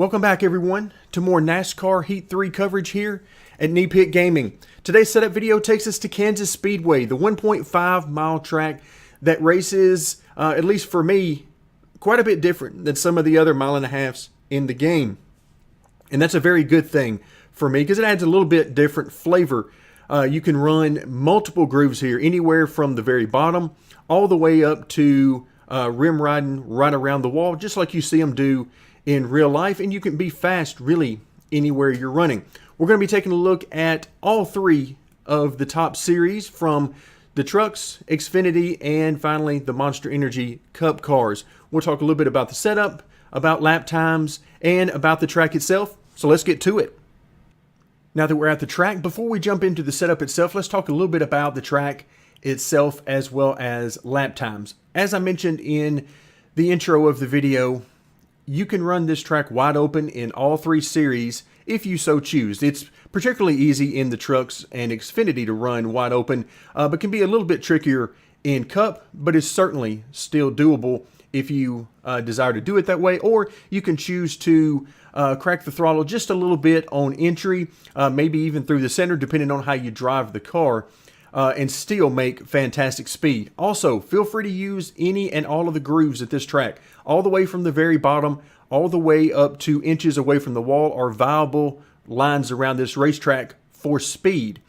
Welcome back everyone to more NASCAR Heat 3 coverage here at NEPIT Gaming. Today's setup video takes us to Kansas Speedway, the 1.5 mile track that races, at least for me, quite a bit different than some of the other mile and a halves in the game. And that's a very good thing for me because it adds a little bit different flavor. You can run multiple grooves here, anywhere from the very bottom all the way up to rim riding right around the wall, just like you see them do in real life, and you can be fast really anywhere you're running. We're going to be taking a look at all three of the top series, from the trucks, Xfinity, and finally the Monster Energy Cup cars. We'll talk a little bit about the setup, about lap times, and about the track itself. So let's get to it. Now that we're at the track, before we jump into the setup itself, let's talk a little bit about the track itself as well as lap times. As I mentioned in the intro of the video, you can run this track wide open in all three series if you so choose. It's particularly easy in the trucks and Xfinity to run wide open, but can be a little bit trickier in Cup, but is certainly still doable if you desire to do it that way. Or you can choose to crack the throttle just a little bit on entry, maybe even through the center, depending on how you drive the car, and still make fantastic speed. Also, feel free to use any and all of the grooves at this track. All the way from the very bottom, all the way up to inches away from the wall are viable lines around this racetrack for speed.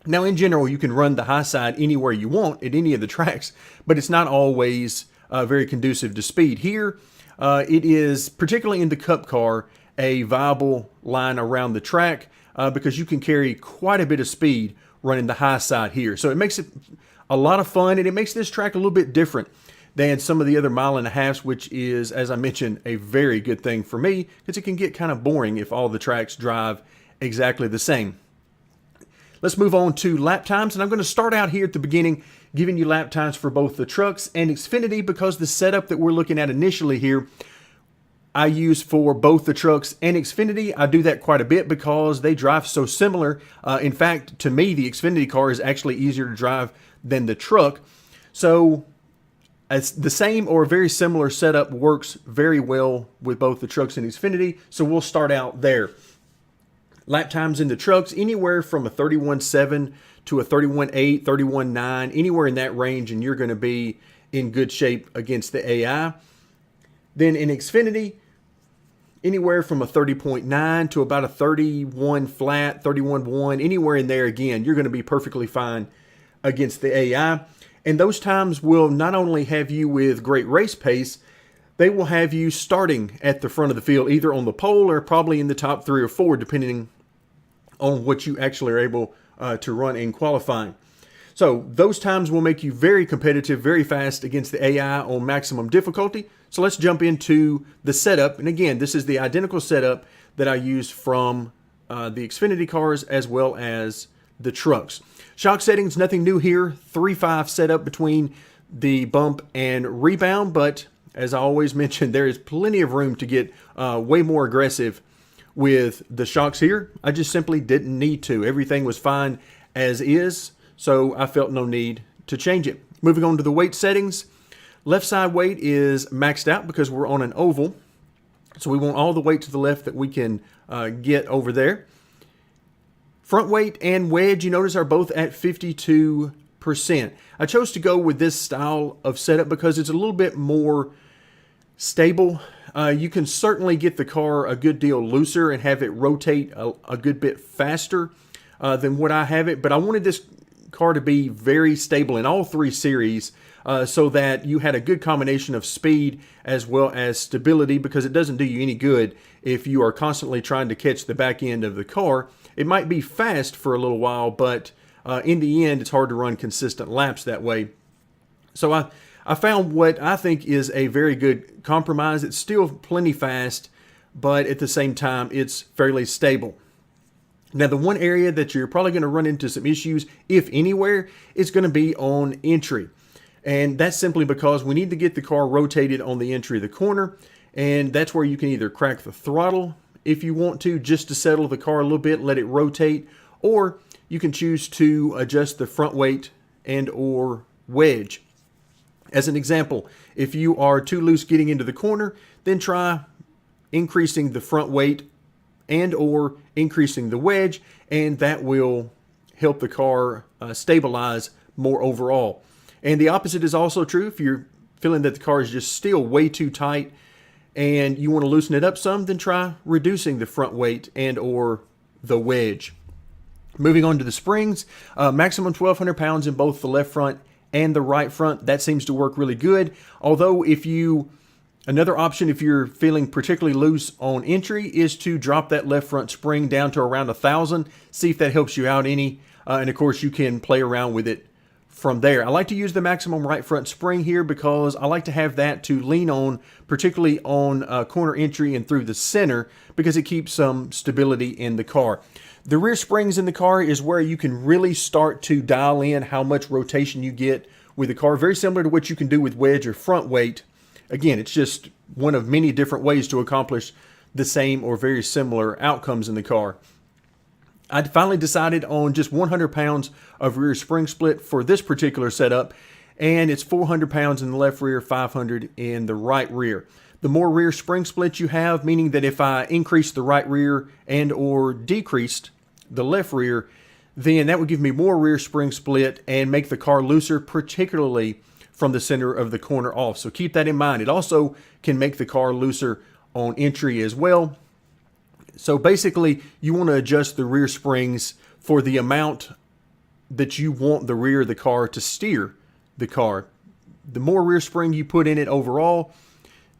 Now, in general, you can run the high side anywhere you want at any of the tracks, but it's not always very conducive to speed. Here, it is, particularly in the Cup car, a viable line around the track because you can carry quite a bit of speed running the high side here. So it makes it a lot of fun, and it makes this track a little bit different than some of the other mile and a halves, which is, as I mentioned, a very good thing for me because it can get kind of boring if all the tracks drive exactly the same. Let's move on to lap times, and I'm going to start out here at the beginning giving you lap times for both the trucks and Xfinity because the setup that we're looking at initially here I use for both the trucks and Xfinity. I do that quite a bit because they drive so similar. In fact, to me, the Xfinity car is actually easier to drive than the truck. So it's the same or very similar setup works very well with both the trucks and Xfinity. So we'll start out there. Lap times in the trucks, anywhere from a 31.7 to a 31.8, 31.9, anywhere in that range, and you're going to be in good shape against the AI. Then in Xfinity, anywhere from a 30.9 to about a 31 flat, 31.1, anywhere in there, again, you're going to be perfectly fine against the AI. And those times will not only have you with great race pace, they will have you starting at the front of the field, either on the pole or probably in the top 3 or 4, depending on what you actually are able to run in qualifying. So those times will make you very competitive, very fast against the AI on maximum difficulty. So let's jump into the setup. And again, this is the identical setup that I use from the Xfinity cars as well as the trucks. Shock settings, nothing new here. 3.5 setup between the bump and rebound. But as I always mention, there is plenty of room to get way more aggressive with the shocks here. I just simply didn't need to. Everything was fine as is. So I felt no need to change it. Moving on to the weight settings. Left side weight is maxed out because we're on an oval. So we want all the weight to the left that we can get over there. Front weight and wedge, you notice, are both at 52%. I chose to go with this style of setup because it's a little bit more stable. You can certainly get the car a good deal looser and have it rotate a good bit faster than what I have it. But I wanted this car to be very stable in all three series so that you had a good combination of speed as well as stability, because it doesn't do you any good if you are constantly trying to catch the back end of the car. It might be fast for a little while, but in the end, it's hard to run consistent laps that way. So I found what I think is a very good compromise. It's still plenty fast, but at the same time, it's fairly stable. Now, the one area that you're probably going to run into some issues, if anywhere, is going to be on entry. And that's simply because we need to get the car rotated on the entry of the corner. And that's where you can either crack the throttle if you want to, just to settle the car a little bit, let it rotate. Or you can choose to adjust the front weight and or wedge. As an example, if you are too loose getting into the corner, then try increasing the front weight and or increasing the wedge, and that will help the car stabilize more overall. And the opposite is also true. If you're feeling that the car is just still way too tight and you want to loosen it up some, then try reducing the front weight and or the wedge. Moving on to the springs, maximum 1,200 pounds in both the left front and the right front. That seems to work really good. Although another option if you're feeling particularly loose on entry is to drop that left front spring down to around 1,000. See if that helps you out any. And of course you can play around with it from there. I like to use the maximum right front spring here because I like to have that to lean on, particularly on corner entry and through the center, because it keeps some stability in the car. The rear springs in the car is where you can really start to dial in how much rotation you get with the car. Very similar to what you can do with wedge or front weight. Again, it's just one of many different ways to accomplish the same or very similar outcomes in the car. I finally decided on just 100 pounds of rear spring split for this particular setup, and it's 400 pounds in the left rear, 500 in the right rear. The more rear spring split you have, meaning that if I increase the right rear and or decreased the left rear, then that would give me more rear spring split and make the car looser, particularly from the center of the corner off. So keep that in mind. It also can make the car looser on entry as well. So basically, you want to adjust the rear springs for the amount that you want the rear of the car to steer the car. The more rear spring you put in it overall,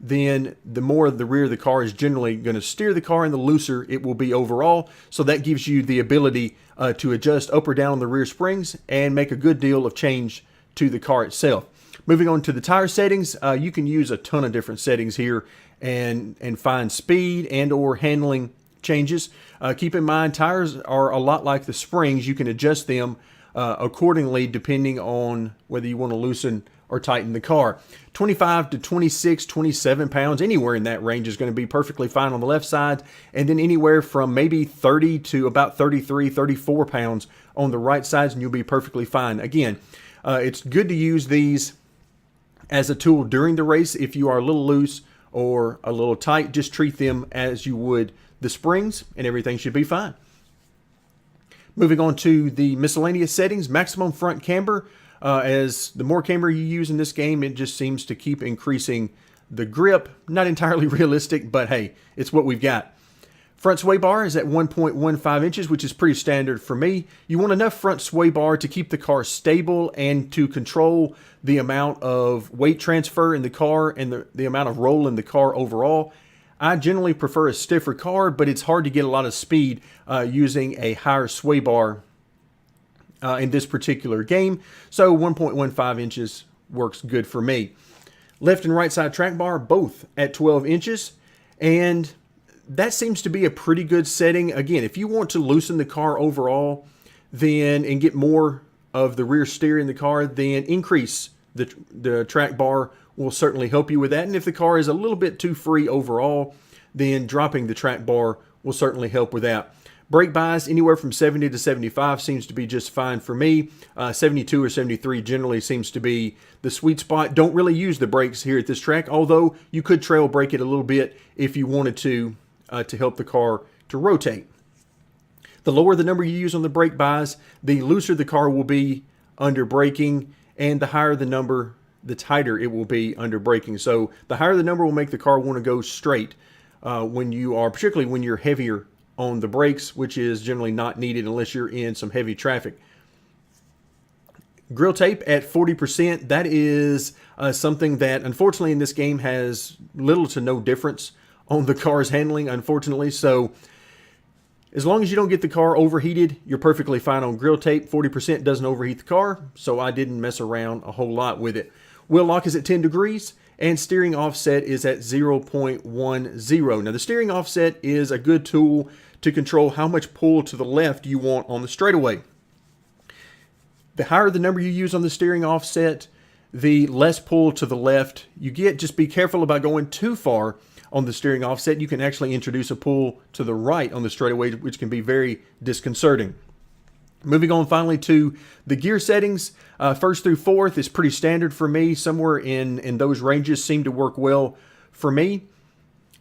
then the more the rear of the car is generally going to steer the car, and the looser it will be overall. So that gives you the ability to adjust up or down on the rear springs and make a good deal of change to the car itself. Moving on to the tire settings, you can use a ton of different settings here and find speed and or handling changes. Keep in mind, tires are a lot like the springs. You can adjust them accordingly depending on whether you want to loosen or tighten the car. 25 to 26, 27 pounds, anywhere in that range is going to be perfectly fine on the left side, and then anywhere from maybe 30 to about 33, 34 pounds on the right sides, and you'll be perfectly fine. Again, it's good to use these as a tool during the race. If you are a little loose or a little tight, just treat them as you would the springs, and everything should be fine. Moving on to the miscellaneous settings, maximum front camber. As the more camber you use in this game, it just seems to keep increasing the grip. Not entirely realistic, but hey, it's what we've got. Front sway bar is at 1.15 inches, which is pretty standard for me. You want enough front sway bar to keep the car stable and to control the amount of weight transfer in the car and the amount of roll in the car overall. I generally prefer a stiffer car, but it's hard to get a lot of speed using a higher sway bar in this particular game. So 1.15 inches works good for me. Left and right side track bar, both at 12 inches. And that seems to be a pretty good setting. Again, if you want to loosen the car overall and get more of the rear steer in the car, then increase the track bar will certainly help you with that. And if the car is a little bit too free overall, then dropping the track bar will certainly help with that. Brake bias, anywhere from 70 to 75 seems to be just fine for me. 72 or 73 generally seems to be the sweet spot. Don't really use the brakes here at this track, although you could trail brake it a little bit if you wanted to help the car to rotate. The lower the number you use on the brake bias, the looser the car will be under braking, and the higher the number, the tighter it will be under braking. So the higher the number will make the car want to go straight particularly when you're heavier on the brakes, which is generally not needed unless you're in some heavy traffic. Grill tape at 40%, that is something that unfortunately in this game has little to no difference on the car's handling, unfortunately. So as long as you don't get the car overheated, you're perfectly fine on grill tape. 40% doesn't overheat the car, so I didn't mess around a whole lot with it. Wheel lock is at 10 degrees, and steering offset is at 0.10. Now the steering offset is a good tool to control how much pull to the left you want on the straightaway. The higher the number you use on the steering offset, the less pull to the left you get. Just be careful about going too far on the steering offset. You can actually introduce a pull to the right on the straightaway, which can be very disconcerting. Moving on finally to the gear settings. First through fourth is pretty standard for me. Somewhere in those ranges seem to work well for me.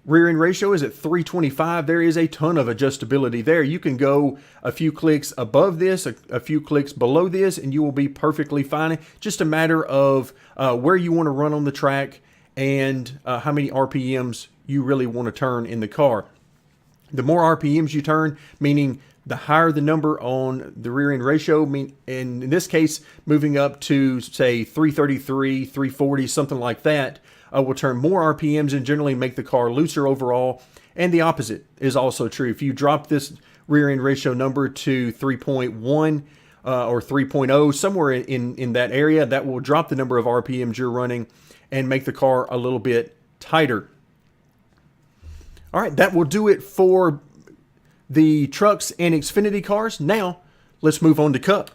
Rear end ratio is at 325. There is a ton of adjustability there. You can go a few clicks above this, a few clicks below this, and you will be perfectly fine. Just a matter of where you want to run on the track and how many RPMs you really want to turn in the car. The more RPMs you turn, meaning the higher the number on the rear end ratio, and in this case, moving up to say 333, 340, something like that, will turn more RPMs and generally make the car looser overall. And the opposite is also true. If you drop this rear end ratio number to 3.1 or 3.0, somewhere in that area, that will drop the number of RPMs you're running and make the car a little bit tighter. All right, that will do it for the trucks and Xfinity cars. Now, let's move on to Cup.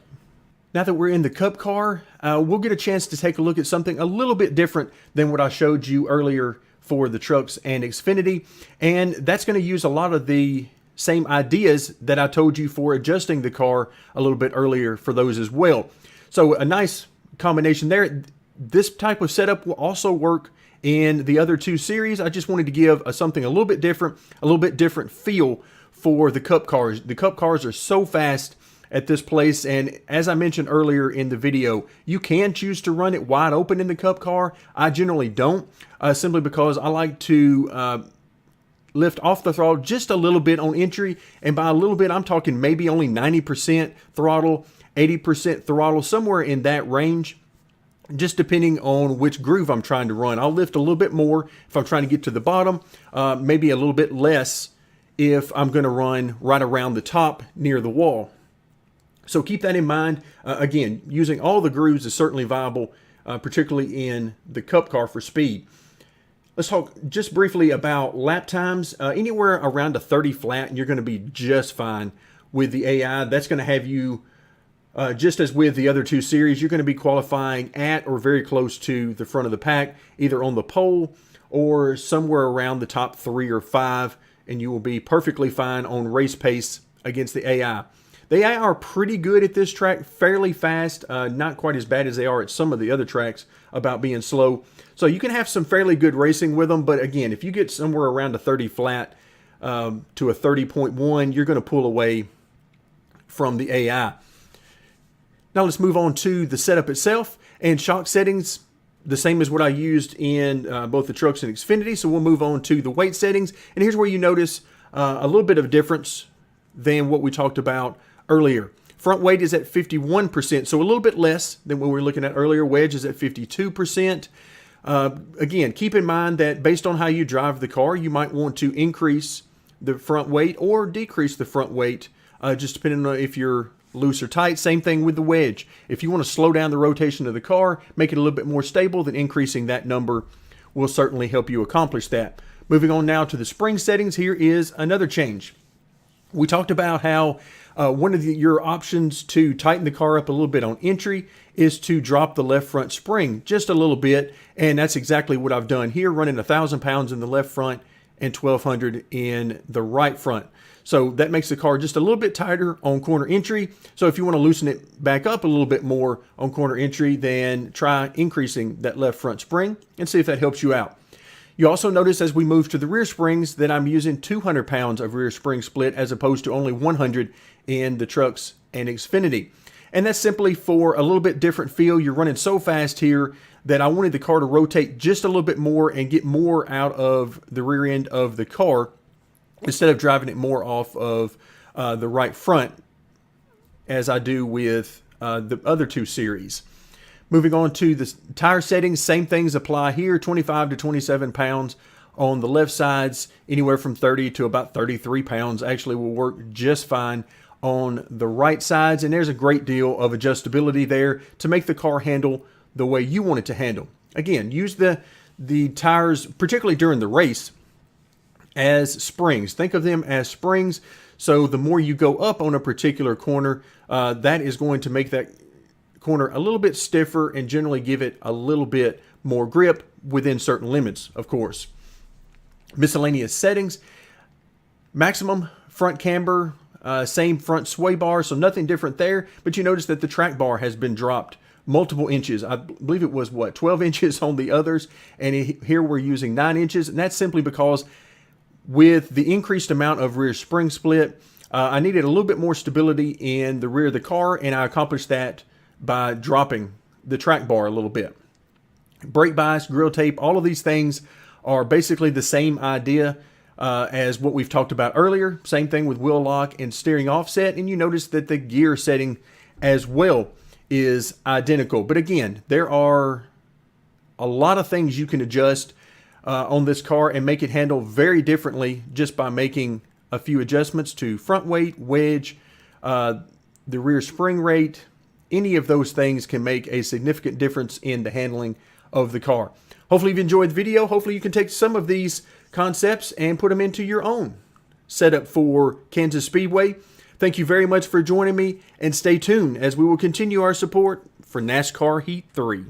Now that we're in the Cup car, we'll get a chance to take a look at something a little bit different than what I showed you earlier for the trucks and Xfinity. And that's going to use a lot of the same ideas that I told you for adjusting the car a little bit earlier for those as well. So a nice combination there. This type of setup will also work in the other two series. I just wanted to give something a little bit different feel for the Cup cars. The Cup cars are so fast at this place, and as I mentioned earlier in the video, you can choose to run it wide open in the Cup car. I generally don't, simply because I like to lift off the throttle just a little bit on entry, and by a little bit I'm talking maybe only 90% throttle, 80% throttle, somewhere in that range, just depending on which groove I'm trying to run. I'll lift a little bit more if I'm trying to get to the bottom, maybe a little bit less if I'm going to run right around the top near the wall. So keep that in mind. Again, using all the grooves is certainly viable, particularly in the Cup car for speed. Let's talk just briefly about lap times. Anywhere around a 30 flat, and you're going to be just fine with the AI. That's going to have you, just as with the other two series, you're going to be qualifying at or very close to the front of the pack, either on the pole or somewhere around the top 3 or 5, and you will be perfectly fine on race pace against the AI. The AI are pretty good at this track, fairly fast, not quite as bad as they are at some of the other tracks about being slow. So you can have some fairly good racing with them, but again, if you get somewhere around a 30 flat to a 30.1, you're going to pull away from the AI. Now let's move on to the setup itself, and shock settings, the same as what I used in both the trucks and Xfinity. So we'll move on to the weight settings, and here's where you notice a little bit of a difference than what we talked about earlier. Front weight is at 51%, so a little bit less than what we were looking at earlier. Wedge is at 52%. Again, keep in mind that based on how you drive the car, you might want to increase the front weight or decrease the front weight, just depending on if you're loose or tight. Same thing with the wedge. If you want to slow down the rotation of the car, make it a little bit more stable, then increasing that number will certainly help you accomplish that. Moving on now to the spring settings, here is another change. We talked about how one of your options to tighten the car up a little bit on entry is to drop the left front spring just a little bit, and that's exactly what I've done here, running 1,000 pounds in the left front and 1,200 in the right front. So that makes the car just a little bit tighter on corner entry. So if you want to loosen it back up a little bit more on corner entry, then try increasing that left front spring and see if that helps you out. You also notice as we move to the rear springs that I'm using 200 pounds of rear spring split as opposed to only 100 in the trucks and Xfinity. And that's simply for a little bit different feel. You're running so fast here that I wanted the car to rotate just a little bit more and get more out of the rear end of the car instead of driving it more off of the right front as I do with the other two series. Moving on to the tire settings, same things apply here, 25 to 27 pounds on the left sides, anywhere from 30 to about 33 pounds actually will work just fine on the right sides. And there's a great deal of adjustability there to make the car handle the way you want it to handle. Again, use the tires, particularly during the race, as springs. Think of them as springs. So the more you go up on a particular corner, that is going to make that corner a little bit stiffer and generally give it a little bit more grip within certain limits, of course. Miscellaneous settings, maximum front camber, same front sway bar, so nothing different there, but you notice that the track bar has been dropped multiple inches. I believe it was 12 inches on the others, and here we're using 9 inches, and that's simply because with the increased amount of rear spring split, I needed a little bit more stability in the rear of the car, and I accomplished that by dropping the track bar a little bit. Brake bias, grill tape, all of these things are basically the same idea as what we've talked about earlier. Same thing with wheel lock and steering offset, and you notice that the gear setting as well is identical. But again, there are a lot of things you can adjust on this car and make it handle very differently just by making a few adjustments to front weight, wedge, the rear spring rate. Any of those things can make a significant difference in the handling of the car. Hopefully you've enjoyed the video. Hopefully you can take some of these concepts and put them into your own setup for Kansas Speedway. Thank you very much for joining me, and stay tuned as we will continue our support for NASCAR Heat 3.